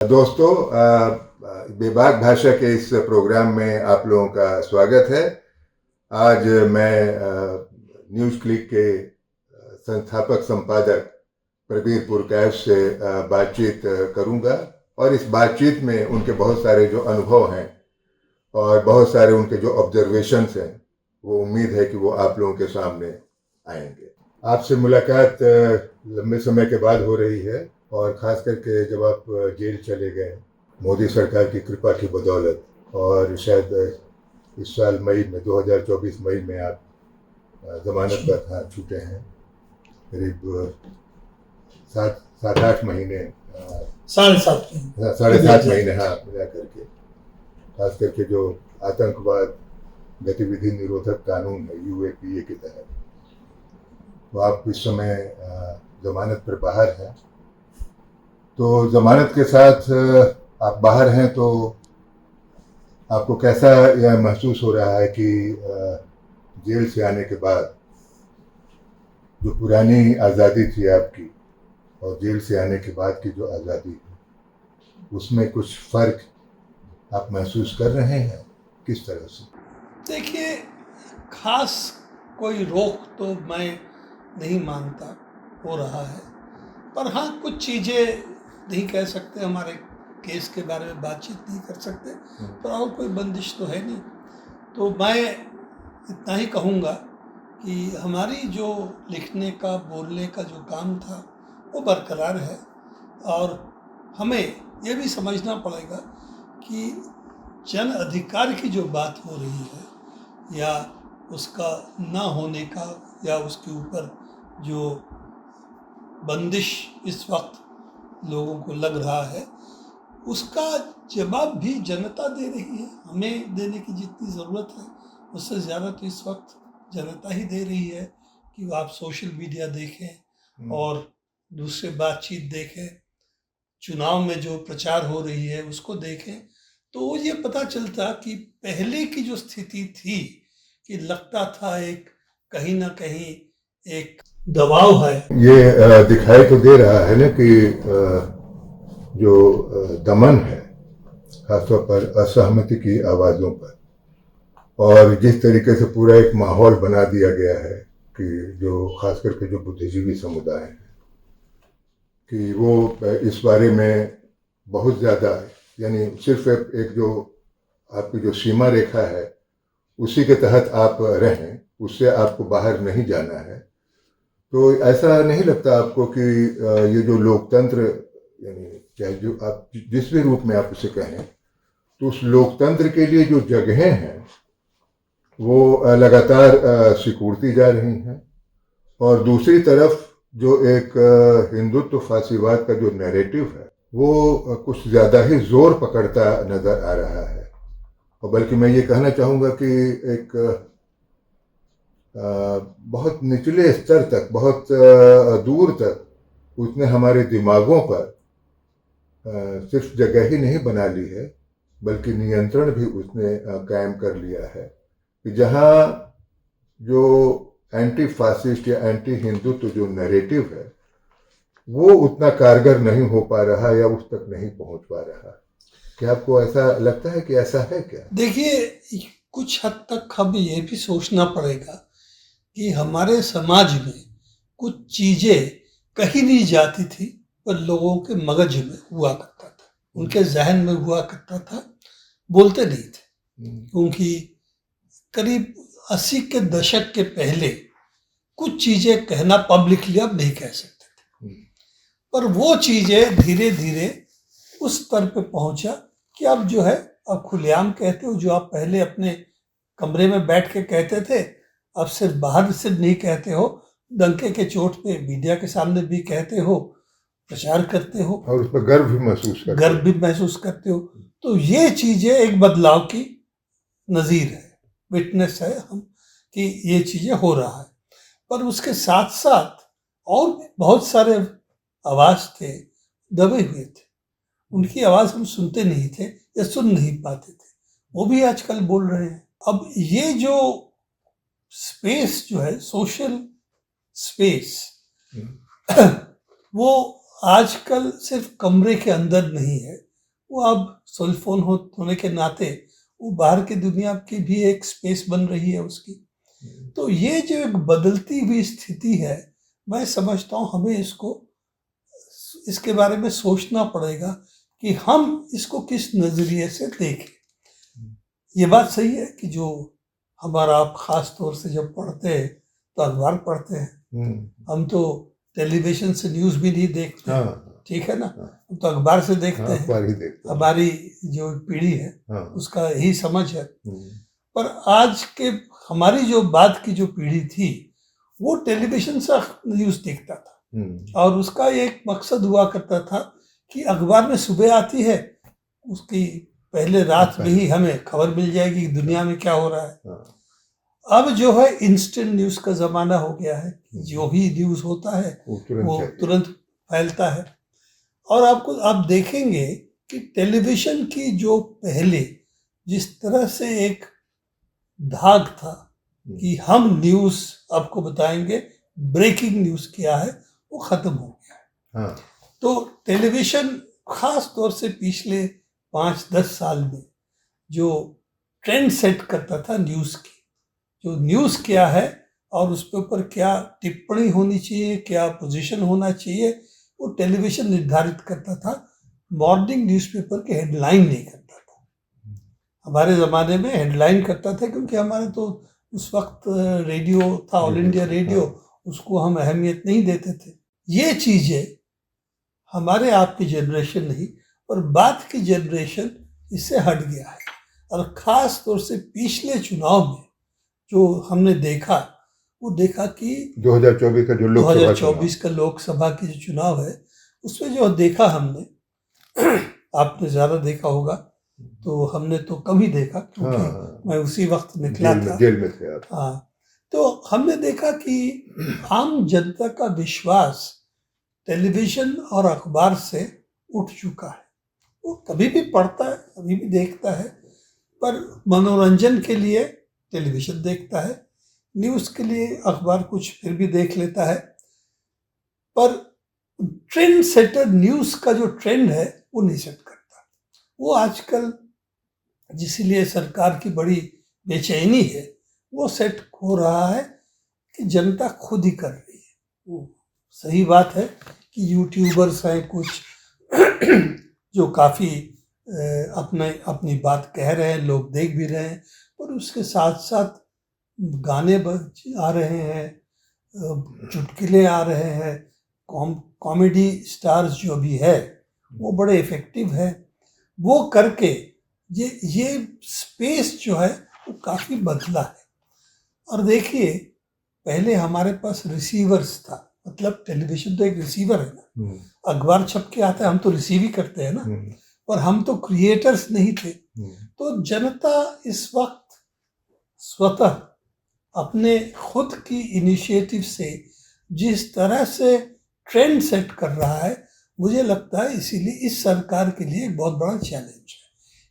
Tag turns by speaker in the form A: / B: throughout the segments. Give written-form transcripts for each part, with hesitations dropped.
A: दोस्तों, बेबाक भाषा के इस प्रोग्राम में आप लोगों का स्वागत है। आज मैं न्यूज़ क्लिक के संस्थापक संपादक प्रबीर पुरकायस्थ से बातचीत करूंगा और इस बातचीत में उनके बहुत सारे जो अनुभव हैं और बहुत सारे उनके जो ऑब्जर्वेशंस हैं, वो उम्मीद है कि वो आप लोगों के सामने आएंगे। आपसे मुलाकात लंबे समय के बाद हो रही है और ख़ास करके जब आप जेल चले गए मोदी सरकार की कृपा की बदौलत, और शायद इस साल मई में 2024 मई में आप ज़मानत पर छूटे हैं। करीब 7-8 महीने, 7.5 महीने मिला करके। खास करके जो आतंकवाद गतिविधि निरोधक कानून है UAPA के तहत, तो आप इस समय ज़मानत पर बाहर हैं। तो ज़मानत के साथ आप बाहर हैं, तो आपको कैसा यह महसूस हो रहा है कि जेल से आने के बाद जो पुरानी आज़ादी थी आपकी और जेल से आने के बाद की जो आज़ादी है, उसमें कुछ फ़र्क आप महसूस कर रहे हैं? किस तरह से?
B: देखिए, खास कोई रोक तो मैं नहीं मानता हो रहा है, पर हाँ, कुछ चीज़ें नहीं कह सकते, हमारे केस के बारे में बातचीत नहीं कर सकते, पर और कोई बंदिश तो है नहीं। तो मैं इतना ही कहूँगा कि हमारी जो लिखने का, बोलने का जो काम था वो बरकरार है, और हमें ये भी समझना पड़ेगा कि जन अधिकार की जो बात हो रही है या उसका ना होने का या उसके ऊपर जो बंदिश इस वक्त लोगों को लग रहा है, उसका जवाब भी जनता दे रही है। हमें देने की जितनी ज़रूरत है उससे ज़्यादा तो इस वक्त जनता ही दे रही है कि आप सोशल मीडिया देखें और दूसरे बातचीत देखें, चुनाव में जो प्रचार हो रही है उसको देखें, तो ये पता चलता कि पहले की जो स्थिति थी कि लगता था एक कहीं ना कहीं एक दबाव है।
A: ये दिखाई तो दे रहा है ना कि जो दमन है, खासतौर पर असहमति की आवाज़ों पर, और जिस तरीके से पूरा एक माहौल बना दिया गया है कि जो खास करके जो बुद्धिजीवी समुदाय है, कि वो इस बारे में बहुत ज़्यादा, यानी सिर्फ एक जो आपकी जो सीमा रेखा है उसी के तहत आप रहें, उससे आपको बाहर नहीं जाना है। तो ऐसा नहीं लगता आपको कि ये जो लोकतंत्र, यानी चाहे जो आप जिस भी रूप में आप उसे कहें, तो उस लोकतंत्र के लिए जो जगहें हैं वो लगातार सिकुड़ती जा रही हैं, और दूसरी तरफ जो एक हिंदुत्व फासीवाद का जो नैरेटिव है वो कुछ ज़्यादा ही जोर पकड़ता नज़र आ रहा है। और बल्कि मैं ये कहना चाहूँगा कि एक बहुत निचले स्तर तक, बहुत दूर तक उसने हमारे दिमागों पर सिर्फ जगह ही नहीं बना ली है, बल्कि नियंत्रण भी उसने कायम कर लिया है कि जहाँ जो एंटी फासिस्ट या एंटी हिंदुत्व जो नैरेटिव है वो उतना कारगर नहीं हो पा रहा या उस तक नहीं पहुंच पा रहा। क्या आपको ऐसा लगता है कि ऐसा है क्या?
B: देखिए, कुछ हद तक हमें ये भी सोचना पड़ेगा कि हमारे समाज में कुछ चीज़ें कही नहीं जाती थी, पर लोगों के मगज में हुआ करता था, उनके जहन में हुआ करता था, बोलते नहीं थे। क्योंकि करीब 80 के दशक के पहले कुछ चीज़ें कहना पब्लिकली अब नहीं कह सकते थे, पर वो चीज़ें धीरे धीरे उस स्तर पे पहुंचा कि अब जो है अब खुलेआम कहते हो, जो आप पहले अपने कमरे में बैठ के कहते थे, अब सिर्फ बाहर से नहीं कहते हो, डंके के चोट पे मीडिया के सामने भी कहते हो, प्रचार करते हो
A: और उस पर गर्व भी महसूस करते
B: हो। तो ये चीज़ें एक बदलाव की नज़ीर है, विटनेस है हम कि ये चीज़ें हो रहा है। पर उसके साथ साथ और भी बहुत सारे आवाज़ थे, दबे हुए थे, उनकी आवाज़ हम सुनते नहीं थे या सुन नहीं पाते थे, वो भी आजकल बोल रहे हैं। अब ये जो स्पेस जो है, सोशल स्पेस, वो आजकल सिर्फ कमरे के अंदर नहीं है, वो अब सेल फोन होने के नाते वो बाहर की दुनिया की भी एक स्पेस बन रही है उसकी। तो ये जो एक बदलती हुई स्थिति है, मैं समझता हूँ हमें इसके बारे में सोचना पड़ेगा कि हम इसको किस नज़रिए से देखें। ये बात सही है कि जो हमारा आप ख़ास तौर से जब पढ़ते हैं तो अखबार पढ़ते हैं, हम तो टेलीविज़न से न्यूज़ भी नहीं देखते,
A: हाँ,
B: ठीक है ना,
A: हाँ,
B: हम तो अखबार से देखते
A: हाँ,
B: हैं।
A: अखबार ही देखते हैं।
B: हमारी जो पीढ़ी है
A: हाँ,
B: उसका यही समझ है।
A: हम्म,
B: पर आज के हमारी जो बाद की जो पीढ़ी थी वो टेलीविज़न से न्यूज़ देखता था और उसका एक मकसद हुआ करता था कि अखबार में सुबह आती है, उसकी पहले रात में ही हमें खबर मिल जाएगी कि दुनिया में क्या हो रहा है।
A: हाँ,
B: अब जो है इंस्टेंट न्यूज़ का ज़माना हो गया है, जो भी न्यूज़ होता है वो तुरंत फैलता है। और आप देखेंगे कि टेलीविज़न की जो पहले जिस तरह से एक धाक था कि हम न्यूज़ आपको बताएंगे, ब्रेकिंग न्यूज़ क्या है, वो ख़त्म हो गया है।
A: हाँ,
B: तो टेलीविज़न ख़ास तौर से पिछले 5-10 साल में जो ट्रेंड सेट करता था न्यूज़ की, जो न्यूज़ क्या है और उसके ऊपर क्या टिप्पणी होनी चाहिए, क्या पोजीशन होना चाहिए, वो टेलीविज़न निर्धारित करता था, मॉर्निंग न्यूज़पेपर की हेडलाइन नहीं करता था। हमारे ज़माने में हेडलाइन करता था क्योंकि हमारे तो उस वक्त रेडियो था, ऑल इंडिया रेडियो, उसको हम अहमियत नहीं देते थे। ये चीज़ें हमारे आपकी जनरेशन नहीं और बाद की जनरेशन इससे हट गया है। और ख़ास तौर से पिछले चुनाव में जो हमने देखा, वो देखा कि
A: 2024 का जो
B: 2024 का लोकसभा की जो चुनाव है उसमें जो देखा हमने, आपने ज़्यादा देखा होगा, तो हमने तो कम ही देखा क्योंकि मैं उसी वक्त निकला था,
A: जेल में थे आप।
B: हाँ, तो हमने देखा कि आम जनता का विश्वास टेलीविज़न और अखबार से उठ चुका है। वो कभी भी पढ़ता है, कभी भी देखता है, पर मनोरंजन के लिए टेलीविज़न देखता है, न्यूज़ के लिए अखबार कुछ फिर भी देख लेता है। पर ट्रेंड सेटर न्यूज़ का जो ट्रेंड है वो नहीं सेट करता। वो आजकल जिसलिए सरकार की बड़ी बेचैनी है, वो सेट हो रहा है कि जनता खुद ही कर रही है। वो सही बात है कि यूट्यूबर्स हैं कुछ जो काफ़ी अपनी बात कह रहे हैं, लोग देख भी रहे हैं, पर उसके साथ साथ गाने आ रहे हैं, चुटकुले आ रहे हैं, कॉमेडी स्टार्स जो भी है वो बड़े इफ़ेक्टिव है। वो करके ये स्पेस जो है वो काफ़ी बदला है। और देखिए, पहले हमारे पास रिसीवर्स था, मतलब टेलीविज़न तो एक रिसीवर है ना, अखबार छप के आता है, हम तो रिसीव ही करते हैं ना, पर हम तो क्रिएटर्स नहीं थे। तो जनता इस वक्त स्वतः अपने खुद की इनिशिएटिव से जिस तरह से ट्रेंड सेट कर रहा है, मुझे लगता है इसीलिए इस सरकार के लिए एक बहुत बड़ा चैलेंज है।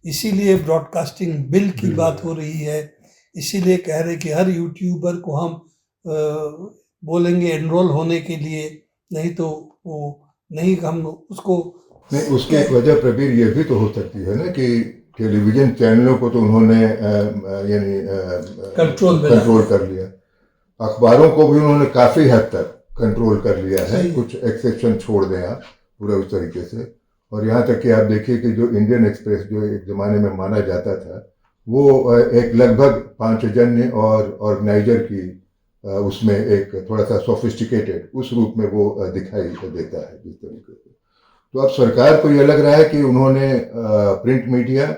B: इसीलिए ब्रॉडकास्टिंग बिल की बात हो रही है, इसीलिए कह रहे कि हर यूट्यूबर को हम बोलेंगे एनरोल होने के लिए, नहीं तो वो नहीं, हम उसको
A: नहीं। उसकी एक वजह प्रबीर ये भी तो हो सकती है ना कि टेलीविज़न चैनलों को तो उन्होंने यानी कंट्रोल कर लिया, अखबारों को भी उन्होंने काफ़ी हद तक कंट्रोल कर लिया है, कुछ एक्सेप्शन छोड़ दें आप पूरे उस तरीके से। और यहाँ तक कि आप देखिए कि जो इंडियन एक्सप्रेस जो एक ज़माने में माना जाता था, वो एक लगभग पांचजन्य और ऑर्गेनाइजर की उसमें एक थोड़ा सा सोफिस्टिकेटेड उस रूप में वो दिखाई देता है जिस तरीके से। तो अब सरकार को ये लग रहा है कि उन्होंने प्रिंट मीडिया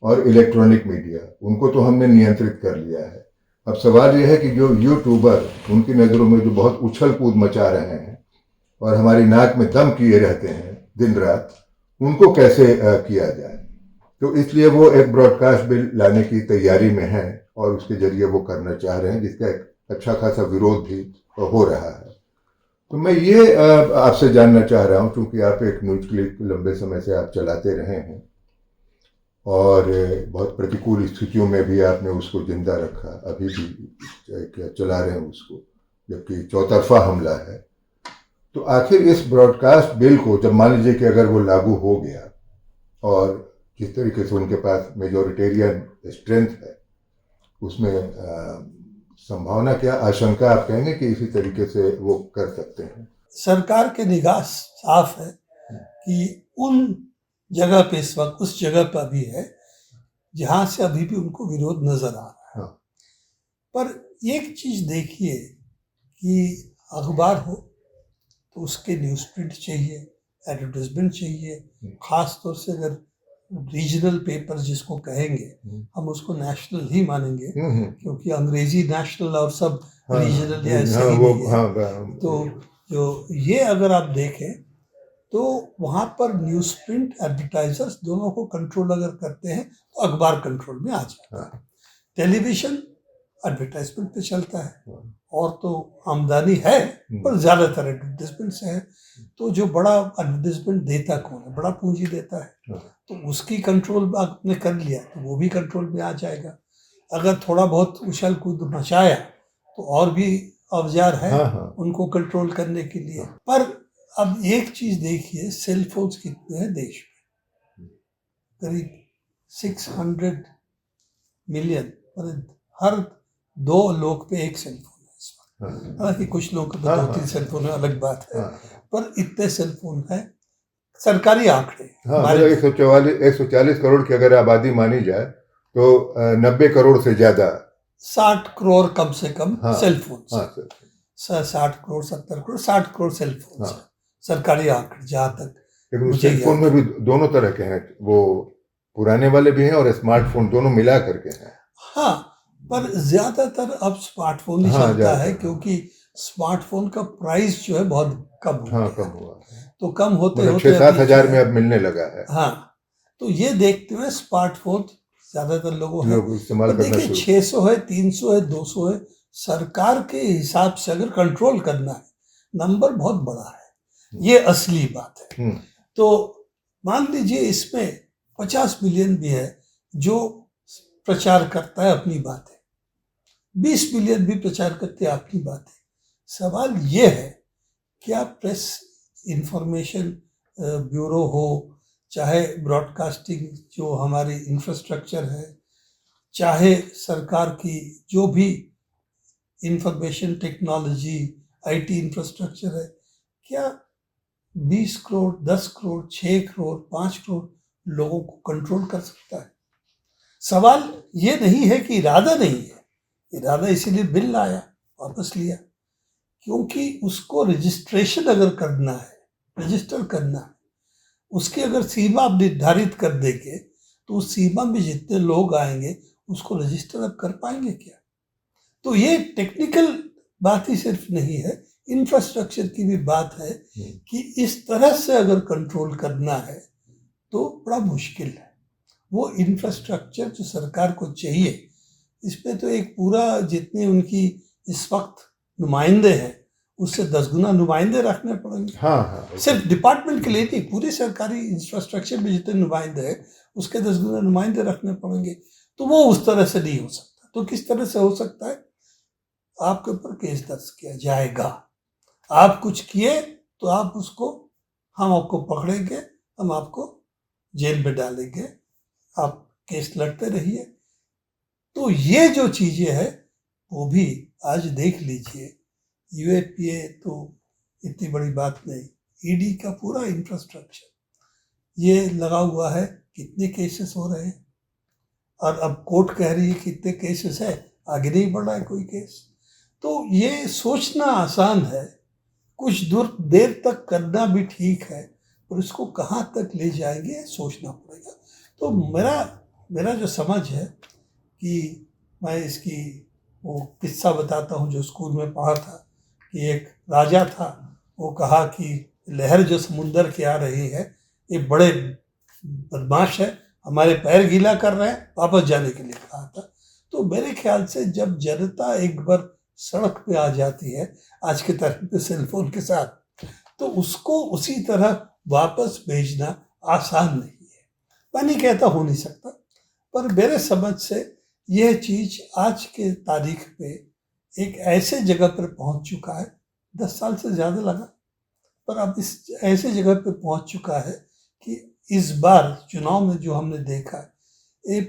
A: और इलेक्ट्रॉनिक मीडिया उनको तो हमने नियंत्रित कर लिया है। अब सवाल यह है कि जो यूट्यूबर उनकी नज़रों में जो बहुत उछल कूद मचा रहे हैं और हमारी नाक में दम किए रहते हैं दिन रात, उनको कैसे किया जाए। तो इसलिए वो एक ब्रॉडकास्ट बिल लाने की तैयारी में है और उसके जरिए वो करना चाह रहे हैं, जिसका एक अच्छा खासा विरोध भी हो रहा है। तो मैं ये आपसे जानना चाह रहा हूँ, क्योंकि आप एक न्यूज़ क्लिक लंबे समय से आप चलाते रहे हैं और बहुत प्रतिकूल स्थितियों में भी आपने उसको जिंदा रखा, अभी भी चला रहे हैं उसको, जबकि चौतरफा हमला है। तो आखिर इस ब्रॉडकास्ट बिल को जब मान लीजिए कि अगर वो लागू हो गया और जिस तरीके से उनके पास मेजोरिटेरियन स्ट्रेंथ है, उसमें संभावना क्या, आशंका आप कहेंगे कि इसी तरीके से वो कर सकते हैं?
B: सरकार के निगाह साफ है कि उन जगह पे इस वक्त उस जगह पर अभी है जहां से अभी भी उनको विरोध नजर आ रहा है।
A: हाँ।
B: पर एक चीज देखिए कि अखबार हो तो उसके न्यूज प्रिंट चाहिए, एडवर्टाइजमेंट चाहिए, खास तौर से अगर रीजनल पेपर जिसको कहेंगे, हम उसको नेशनल ही मानेंगे क्योंकि अंग्रेजी नेशनल और सब रीजनल या ऐसे ही नहीं है। तो जो ये अगर आप देखें तो वहाँ पर न्यूज प्रिंट एडवर्टाइजर्स दोनों को कंट्रोल अगर करते हैं तो अखबार कंट्रोल में आ जाता है। टेलीविजन एडवर्टाइजमेंट पे चलता है और तो आमदनी है पर ज़्यादातर एडवर्टाइजमेंट से है। तो जो बड़ा एडवर्टाइजमेंट देता कौन है? बड़ा पूंजी देता है, तो उसकी कंट्रोल आपने कर लिया तो वो भी कंट्रोल में आ जाएगा। अगर थोड़ा बहुत उछल कूद मचाया तो और भी औजार है उनको कंट्रोल करने के लिए। पर अब एक चीज देखिए, सेल फोन्स कितने हैं देश में? करीब 600 मिलियन, हर 2 लोग पे एक सेल फोन है इस वक्त। हालांकि कुछ लोगों के 2-3 सेल फोन है, अलग बात है, पर इतने सेल फोन है। सरकारी आंकड़े,
A: मतलब 140 करोड़ की अगर आबादी मानी जाए तो 90 करोड़ से ज्यादा,
B: 60 करोड़ कम से कम cell phone, 60 crore 70 crore 60 crore cell phone, सरकारी आंकड़े जहाँ तक।
A: लेकिन सेल फोन में भी दोनों तरह के हैं, वो पुराने वाले भी हैं और स्मार्टफोन, दोनों मिला करके हैं।
B: हाँ, पर ज्यादातर अब स्मार्टफोन ही चलता है क्योंकि स्मार्टफोन का प्राइस जो है बहुत कम हुआ। तो कम होते होते
A: 6-7 हजार में अब मिलने लगा है।
B: हाँ, तो ये देखते हुए स्मार्टफोन ज्यादातर लोग
A: इस्तेमाल करना।
B: देखिए 600 है, 300 है, 200 है, सरकार के हिसाब से अगर कंट्रोल करना है, नंबर बहुत बड़ा है, ये असली बात है। तो मान लीजिए इसमें 50 मिलियन भी है जो प्रचार करता है अपनी बातें, 20 मिलियन भी प्रचार करते हैं अपनी बातें। सवाल ये है क्या प्रेस इंफॉर्मेशन ब्यूरो हो, चाहे ब्रॉडकास्टिंग जो हमारी इंफ्रास्ट्रक्चर है, चाहे सरकार की जो भी इंफॉर्मेशन टेक्नोलॉजी आईटी इंफ्रास्ट्रक्चर है, क्या 20 करोड़ 10 करोड़ 6 करोड़ 5 करोड़ लोगों को कंट्रोल कर सकता है? सवाल ये नहीं है कि इरादा नहीं है, इरादा इसीलिए बिल लाया, वापस लिया, क्योंकि उसको रजिस्ट्रेशन अगर करना है, रजिस्टर करना है, उसकी अगर सीमा आप निर्धारित कर देंगे तो उस सीमा में जितने लोग आएंगे उसको रजिस्टर अब कर पाएंगे क्या? तो ये टेक्निकल बात ही सिर्फ नहीं है, इंफ्रास्ट्रक्चर की भी बात है कि इस तरह से अगर कंट्रोल करना है तो बड़ा मुश्किल है। वो इंफ्रास्ट्रक्चर जो सरकार को चाहिए, इसमें तो एक पूरा जितने उनकी इस वक्त नुमाइंदे हैं उससे 10 गुना नुमाइंदे रखने पड़ेंगे। सिर्फ डिपार्टमेंट के लिए नहीं, पूरी सरकारी इंफ्रास्ट्रक्चर में जितने नुमाइंदे हैं उसके 10 गुना नुमाइंदे रखने पड़ेंगे। तो वो उस तरह से नहीं हो सकता। तो किस तरह से हो सकता है? आपके ऊपर केस दर्ज किया जाएगा, आप कुछ किए तो आप उसको, हम आपको पकड़ेंगे, हम आपको जेल में डालेंगे, आप केस लड़ते रहिए। तो ये जो चीजें हैं वो भी आज देख लीजिए, यूएपीए तो इतनी बड़ी बात नहीं, ईडी का पूरा इंफ्रास्ट्रक्चर ये लगा हुआ है, कितने केसेस हो रहे हैं, और अब कोर्ट कह रही है कितने केसेस है, आगे नहीं बढ़ रहा है कोई केस। तो ये सोचना आसान है, कुछ देर तक करना भी ठीक है, पर इसको कहाँ तक ले जाएंगे सोचना पड़ेगा। तो मेरा जो समझ है कि मैं इसकी वो किस्सा बताता हूँ जो स्कूल में पढ़ा था कि एक राजा था, वो कहा कि लहर जो समुंदर की आ रही है ये बड़े बदमाश है, हमारे पैर गीला कर रहे हैं, वापस जाने के लिए कहा था। तो मेरे ख्याल से जब जनता एक बार सड़क पे आ जाती है आज के तरह पे सेलफोन के साथ, तो उसको उसी तरह वापस भेजना आसान नहीं है। मैं नहीं कहता हो नहीं सकता, पर मेरे समझ से यह चीज आज के तारीख पे एक ऐसे जगह पर पहुंच चुका है, 10 साल से ज़्यादा लगा, पर अब इस ऐसे जगह पे पहुंच चुका है कि इस बार चुनाव में जो हमने देखा, ये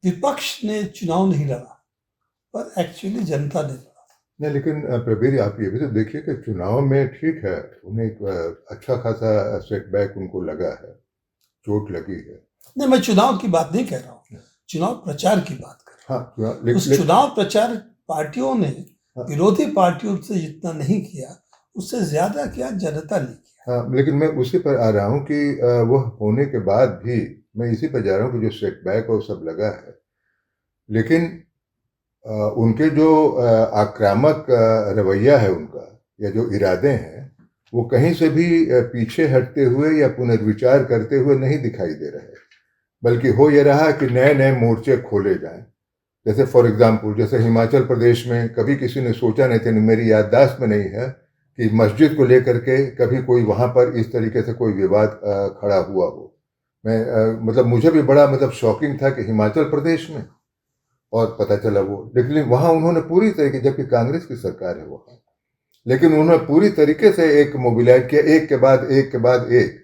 B: विपक्ष ने चुनाव नहीं लड़ा, पर एक्चुअली जनता ने लड़ा।
A: नहीं, लेकिन प्रवीर, आप ये भी तो देखिए कि चुनाव में ठीक है, उन्हें एक अच्छा खासा सेटबैक उनको लगा है, चोट लगी है।
B: नहीं, मैं चुनाव की बात नहीं कह रहा हूँ, चुनाव प्रचार की बात कर रहा हूँ।
A: हाँ,
B: उस चुनाव प्रचार पार्टियों ने
A: हाँ,
B: विरोधी पार्टियों से जितना नहीं किया, उससे ज्यादा किया जनता ने किया।
A: हाँ, लेकिन मैं उसी पर आ रहा हूँ कि वह होने के बाद भी मैं इसी पर जा रहा हूँ कि जो सेटबैक और सब लगा है, लेकिन उनके जो आक्रामक रवैया है उनका, या जो इरादे हैं, वो कहीं से भी पीछे हटते हुए या पुनर्विचार करते हुए नहीं दिखाई दे रहे, बल्कि हो ये रहा कि नए नए मोर्चे खोले जाएं। जैसे फॉर एग्जांपल, जैसे हिमाचल प्रदेश में कभी किसी ने सोचा नहीं था, मेरी याददाश्त में नहीं है कि मस्जिद को लेकर के कभी कोई वहाँ पर इस तरीके से कोई विवाद खड़ा हुआ हो। मैं मतलब मुझे भी बड़ा शॉकिंग था कि हिमाचल प्रदेश में, और पता चला वो, लेकिन वहाँ उन्होंने पूरी तरीके, जबकि कांग्रेस की सरकार है वहाँ, लेकिन उन्होंने पूरी तरीके से एक मोबिलाइज किया, एक के बाद एक के बाद एक।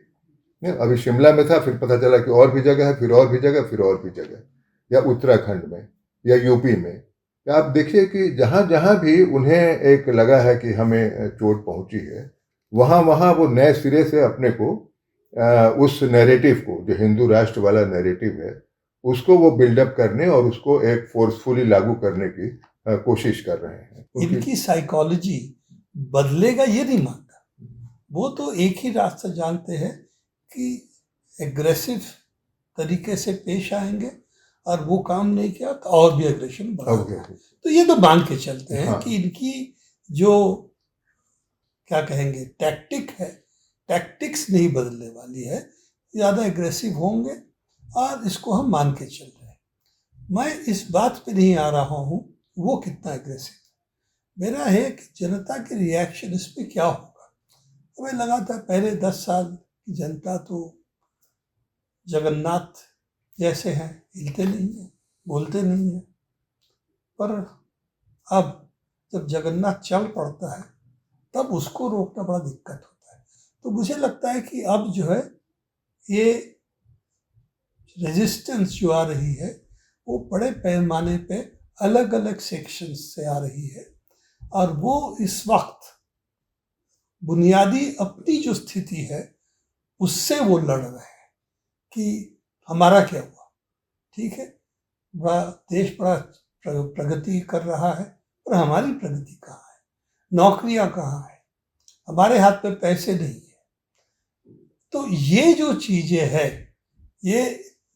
A: अभी शिमला में था, फिर पता चला कि और भी जगह है, फिर और भी जगह, फिर और भी जगह, या उत्तराखंड में, या यूपी में। या आप देखिए कि जहाँ जहाँ भी उन्हें एक लगा है कि हमें चोट पहुंची है, वहाँ वहाँ वो नए सिरे से अपने को उस नैरेटिव को, जो हिंदू राष्ट्र वाला नैरेटिव है, उसको वो बिल्डअप करने और उसको एक फोर्सफुली लागू करने की कोशिश कर रहे हैं।
B: इनकी साइकोलॉजी बदलेगा ये नहीं मानता। वो तो एक ही रास्ता जानते हैं कि एग्रेसिव तरीके से पेश आएंगे, और वो काम नहीं किया तो और भी एग्रेशन बढ़ाएंगे। तो ये तो मान के चलते हैं कि इनकी जो क्या कहेंगे टैक्टिक है, टैक्टिक्स नहीं बदलने वाली है, ज़्यादा एग्रेसिव होंगे, और इसको हम मान के चल रहे हैं। मैं इस बात पे नहीं आ रहा हूँ वो कितना एग्रेसिव, मेरा है कि जनता के रिएक्शन इस पर क्या होगा। हमें लगा था पहले 10 साल की जनता तो जगन्नाथ जैसे हैं, हिलते नहीं हैं, बोलते नहीं हैं, पर अब जब जगन्नाथ चल पड़ता है तब उसको रोकना बड़ा दिक्कत होता है। तो मुझे लगता है कि अब जो है ये रेजिस्टेंस जो आ रही है वो बड़े पैमाने पे अलग अलग सेक्शंस से आ रही है, और वो इस वक्त बुनियादी अपनी जो स्थिति है उससे वो लड़ रहे हैं कि हमारा क्या हुआ। ठीक है, बड़ा देश बड़ा प्रगति कर रहा है, पर हमारी प्रगति कहाँ है, नौकरियां कहाँ है, हमारे हाथ में पैसे नहीं है। तो ये जो चीजें है, ये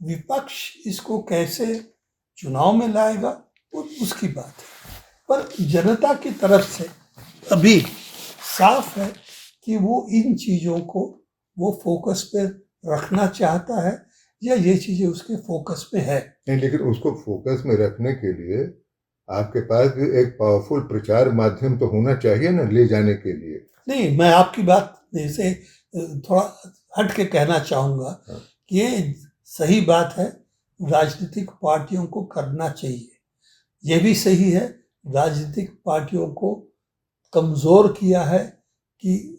B: विपक्ष इसको कैसे चुनाव में लाएगा वो उसकी बात है, पर जनता की तरफ से अभी साफ है कि वो इन चीज़ों को वो फोकस पे रखना चाहता है, या ये चीज़ें उसके फोकस में है
A: नहीं। लेकिन उसको फोकस में रखने के लिए आपके पास भी एक पावरफुल प्रचार माध्यम तो होना चाहिए ना, ले जाने के लिए।
B: नहीं, मैं आपकी बात से थोड़ा हट के कहना चाहूँगा कि ये सही बात है, राजनीतिक पार्टियों को करना चाहिए। ये भी सही है, राजनीतिक पार्टियों को कमज़ोर किया है कि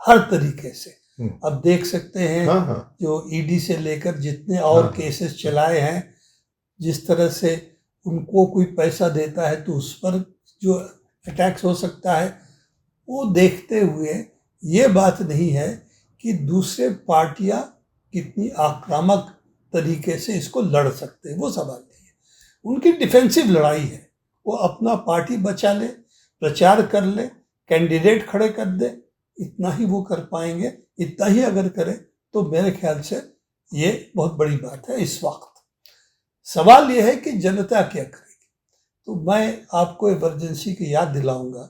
B: हर तरीके से। अब देख सकते हैं जो ईडी से लेकर जितने और केसेस चलाए हैं, जिस तरह से उनको कोई पैसा देता है तो उस पर जो अटैक्स हो सकता है, वो देखते हुए ये बात नहीं है कि दूसरे पार्टियां कितनी आक्रामक तरीके से इसको लड़ सकते हैं, वो सवाल नहीं है। उनकी डिफेंसिव लड़ाई है, वो अपना पार्टी बचा ले, प्रचार कर ले, कैंडिडेट खड़े कर दे, इतना ही वो कर पाएंगे। इतना ही अगर करें तो मेरे ख्याल से ये बहुत बड़ी बात है। इस वक्त सवाल ये है कि जनता क्या करेगी। तो मैं आपको इमरजेंसी की याद दिलाऊंगा,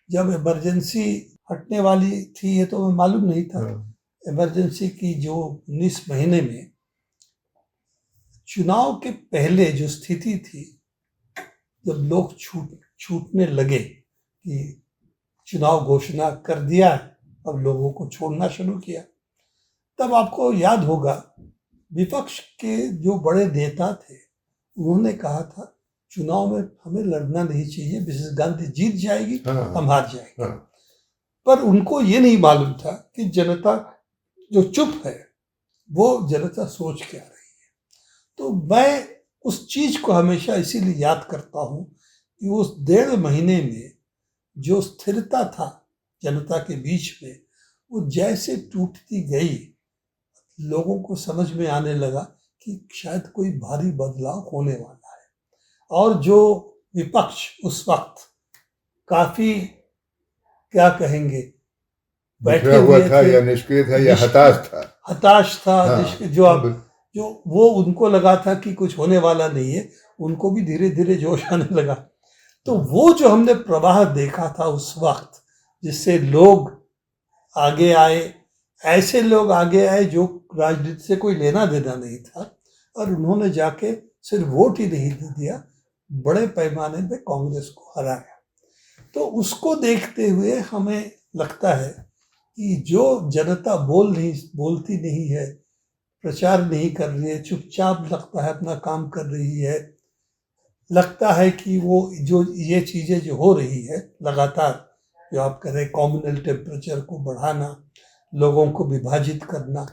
B: जब इमरजेंसी हटने वाली थी ये तो मैं मालूम नहीं था। इमरजेंसी की जो 19 महीने में चुनाव के पहले जो स्थिति थी, जब लोग छूटने लगे कि चुनाव घोषणा कर दिया, अब लोगों को छोड़ना शुरू किया, तब आपको याद होगा विपक्ष के जो बड़े नेता थे उन्होंने कहा था चुनाव में हमें लड़ना नहीं चाहिए, मिसेस गांधी जीत जाएगी, हम हार जाएंगे। पर उनको ये नहीं मालूम था कि जनता जो चुप है वो जनता सोच क्या रही है। तो मैं उस चीज को हमेशा इसीलिए याद करता हूँ कि उस 1.5 महीने में जो स्थिरता था जनता के बीच में, वो जैसे टूटती गई, लोगों को समझ में आने लगा कि शायद कोई भारी बदलाव होने वाला है। और जो विपक्ष उस वक्त काफी, क्या कहेंगे, बैठे
A: बिखरा हुआ
B: हुए
A: था
B: थे,
A: या निष्क्रिय था या हताश था।
B: हताश था,
A: हाँ,
B: जो वो उनको लगा था कि कुछ होने वाला नहीं है, उनको भी धीरे धीरे जोश आने लगा। तो वो जो हमने प्रवाह देखा था उस वक्त, जिससे लोग आगे आए, ऐसे लोग आगे आए जो राजनीति से कोई लेना देना नहीं था, और उन्होंने जाके सिर्फ वोट ही नहीं दे दिया, बड़े पैमाने पे कांग्रेस को हराया। तो उसको देखते हुए हमें लगता है कि जो जनता बोलती नहीं है, प्रचार नहीं कर रही है, चुपचाप लगता है अपना काम कर रही है, लगता है कि वो जो ये चीज़ें जो हो रही है लगातार, जो आप कह रहे हैं कॉम्युनल टेम्परेचर को बढ़ाना, लोगों को विभाजित करना,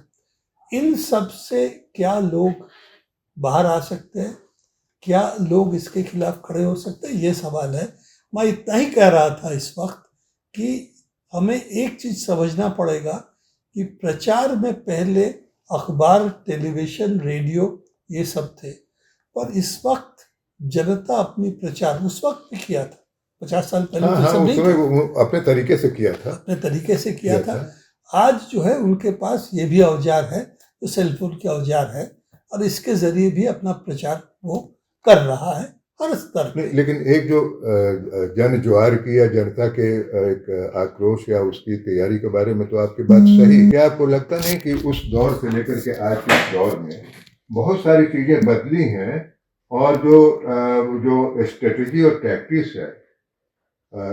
B: इन सब से क्या लोग बाहर आ सकते हैं, क्या लोग इसके खिलाफ खड़े हो सकते हैं, ये सवाल है। मैं इतना ही कह रहा था इस वक्त कि हमें एक चीज समझना पड़ेगा कि प्रचार में पहले अखबार, टेलीविजन, रेडियो ये सब थे, पर इस वक्त जनता अपनी प्रचार उस वक्त भी किया था, 50 साल पहले
A: हाँ,
B: तो सब
A: उस
B: नहीं
A: समय
B: था,
A: वो अपने तरीके से किया था।
B: अपने तरीके से किया था। आज जो है उनके पास ये भी औजार है, जो सेलफोन के औजार है, और इसके जरिए भी अपना प्रचार वो कर रहा है हर स्तर पे।
A: लेकिन एक जो जन ज्वार की या जनता के एक आक्रोश या उसकी तैयारी के बारे में तो आपकी बात सही है। क्या आपको लगता नहीं कि उस दौर से लेकर के आज के दौर में बहुत सारी चीजें बदली हैं, और जो स्ट्रेटेजी और टैक्टिक्स है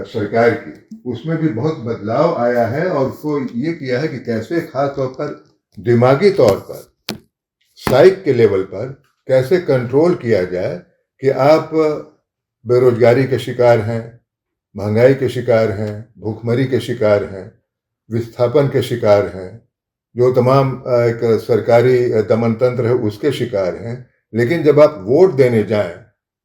A: सरकार की, उसमें भी बहुत बदलाव आया है, और उसको ये किया है कि कैसे खास तौर पर दिमागी तौर पर, साइक के लेवल पर कैसे कंट्रोल किया जाए कि आप बेरोजगारी के शिकार हैं, महंगाई के शिकार हैं, भूखमरी के शिकार हैं, विस्थापन के शिकार हैं, जो तमाम एक सरकारी दमन तंत्र है उसके शिकार हैं। लेकिन जब आप वोट देने जाएं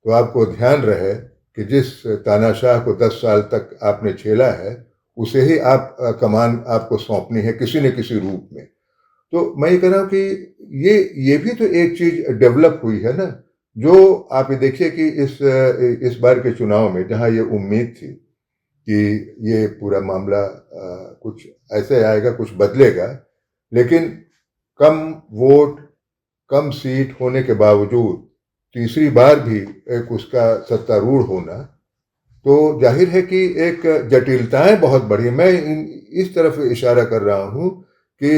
A: तो आपको ध्यान रहे कि जिस तानाशाह को 10 साल तक आपने झेला है, उसे ही आप कमान आपको सौंपनी है किसी न किसी रूप में। तो मैं ये कह रहा हूँ कि ये भी तो एक चीज डेवलप हुई है ना, जो आप ये देखिए कि इस बार के चुनाव में जहाँ ये उम्मीद थी कि ये पूरा मामला कुछ ऐसे आएगा, कुछ बदलेगा, लेकिन कम वोट, कम सीट होने के बावजूद तीसरी बार भी एक उसका सत्तारूढ़ होना, तो जाहिर है कि एक जटिलताएं बहुत बढ़ी। मैं इस तरफ इशारा कर रहा हूँ कि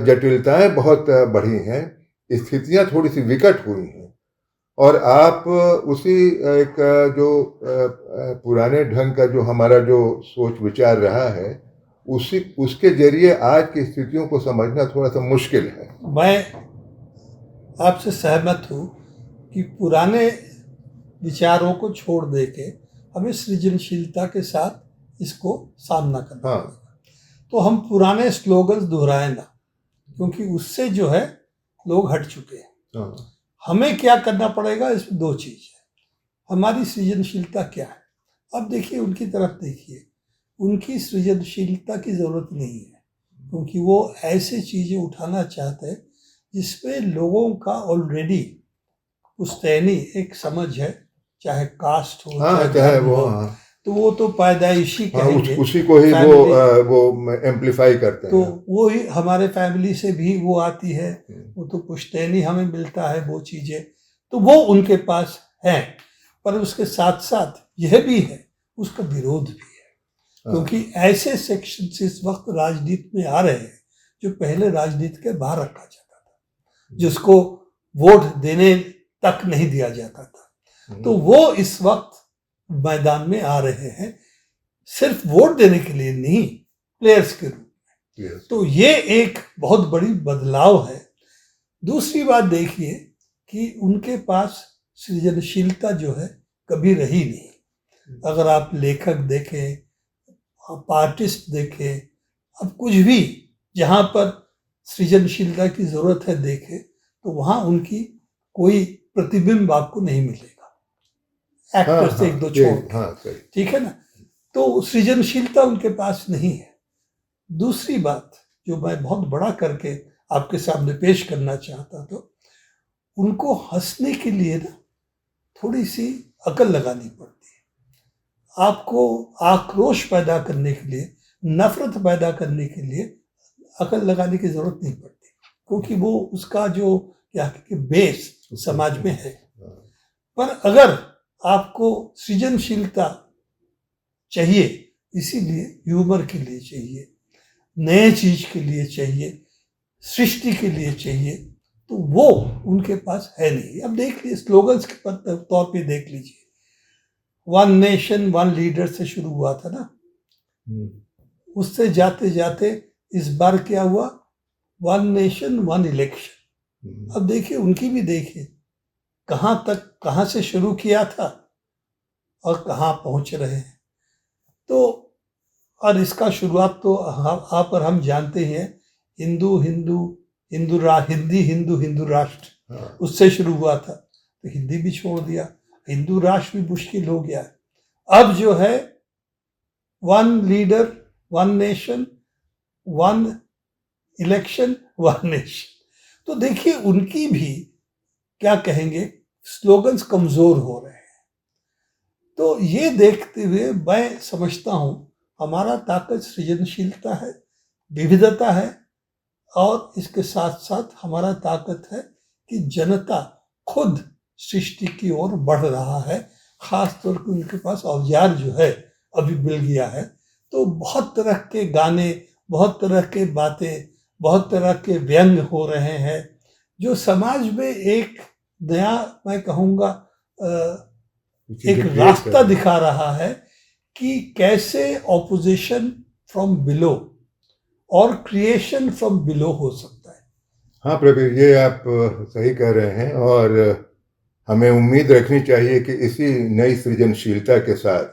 A: जटिलताएं बहुत बढ़ी हैं, स्थितियां थोड़ी सी विकट हुई हैं, और आप उसी एक जो पुराने ढंग का जो हमारा जो सोच विचार रहा है, उसके जरिए आज की स्थितियों को समझना थोड़ा सा मुश्किल है।
B: मैं आपसे सहमत हूँ कि पुराने विचारों को छोड़ दे के हमें सृजनशीलता के साथ इसको सामना करना पड़ेगा। तो हम पुराने स्लोगन्स दोहराए ना, क्योंकि उससे जो है लोग हट चुके हैं। हमें क्या करना पड़ेगा, इसमें 2 चीज है। हमारी सृजनशीलता क्या है? अब देखिए, उनकी तरफ देखिए, उनकी सृजनशीलता की जरूरत नहीं है, क्योंकि वो ऐसे चीजें उठाना चाहते हैं जिसमें लोगों का ऑलरेडी पुश्तैनी एक समझ है, चाहे कास्ट हो, चाहे वो हो, तो वो तो पैदाइशी कहेंगे,
A: उसी को ही वो एम्प्लीफाई करते हैं।
B: तो वो ही हमारे फैमिली से भी वो आती है, वो तो पुश्तैनी हमें मिलता है वो चीजें, तो वो उनके पास है। पर उसके साथ साथ यह भी है, उसका विरोध भी है, क्योंकि ऐसे सेक्शन इस वक्त राजनीति में आ रहे हैं जो पहले राजनीति के बाहर रखा जाता था, जिसको वोट देने तक नहीं दिया जाता था, तो वो इस वक्त मैदान में आ रहे हैं, सिर्फ वोट देने के लिए नहीं, प्लेयर्स के रूप में। तो ये एक बहुत बड़ी बदलाव है। दूसरी बात देखिए कि उनके पास सृजनशीलता जो है कभी रही नहीं। अगर आप लेखक देखें, आप आर्टिस्ट देखें, अब कुछ भी जहाँ पर सृजनशीलता की ज़रूरत है देखें, तो वहाँ उनकी कोई प्रतिबिंब आपको नहीं मिलेगा, एक्टर से एक दो छोड़ के,
A: हाँ सही।
B: ठीक है ना। तो सृजनशीलता उनके पास नहीं है। दूसरी बात जो मैं बहुत बड़ा करके आपके सामने पेश करना चाहता, तो उनको हंसने के लिए ना थोड़ी सी अकल लगानी पड़ती है। आपको आक्रोश पैदा करने के लिए, नफरत पैदा करने के लिए अकल लगाने की जरूरत नहीं पड़ती, क्योंकि वो उसका जो क्या कि बेस समाज में है। पर अगर आपको सृजनशीलता चाहिए, इसीलिए ह्यूमर के लिए चाहिए, नए चीज के लिए चाहिए, सृष्टि के लिए चाहिए, तो वो उनके पास है नहीं। अब देख लीजिए, स्लोगन्स के तौर पे देख लीजिए, वन नेशन वन लीडर से शुरू हुआ था ना, उससे जाते जाते इस बार क्या हुआ, वन नेशन वन इलेक्शन। अब देखिए, उनकी भी देखिए कहाँ तक, कहाँ से शुरू किया था और कहाँ पहुंच रहे हैं। तो और इसका शुरुआत तो आप और हम जानते हैं, हिंदी हिंदू राष्ट्र, उससे शुरू हुआ था। तो हिंदी भी छोड़ दिया, हिंदू राष्ट्र भी मुश्किल हो गया। अब जो है one leader one nation one election one nation. तो देखिए, उनकी भी क्या कहेंगे, स्लोगन्स कमजोर हो रहे हैं। तो ये देखते हुए मैं समझता हूं, हमारा ताकत सृजनशीलता है, विविधता है, और इसके साथ साथ हमारा ताकत है कि जनता खुद सृष्टि की ओर बढ़ रहा है। खास तौर पर उनके पास औजार जो है अभी मिल गया है। तो बहुत तरह के गाने, बहुत तरह के बातें, बहुत तरह के व्यंग हो रहे हैं, जो समाज में एक नया, मैं कहूँगा, एक रास्ता दिखा रहा है कि कैसे ऑपोजिशन फ्रॉम बिलो और क्रिएशन फ्रॉम बिलो हो सकता है।
A: हाँ प्रवीर, ये आप सही कह रहे हैं, और हमें उम्मीद रखनी चाहिए कि इसी नई सृजनशीलता के साथ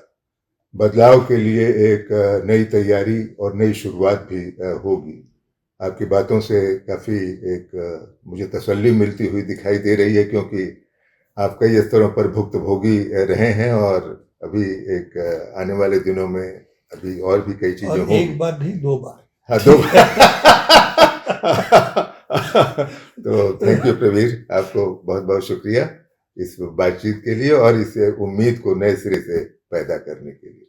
A: बदलाव के लिए एक नई तैयारी और नई शुरुआत भी होगी। आपकी बातों से काफ़ी एक मुझे तसल्ली मिलती हुई दिखाई दे रही है, क्योंकि आप कई स्तरों पर भुक्तभोगी रहे हैं, और अभी एक आने वाले दिनों में अभी और भी कई चीज़ें होंगी।
B: एक बार नहीं, दो बार।
A: हाँ, दो तो थैंक यू प्रवीर, आपको बहुत बहुत शुक्रिया इस बातचीत के लिए और इस उम्मीद को नए सिरे से पैदा करने के लिए।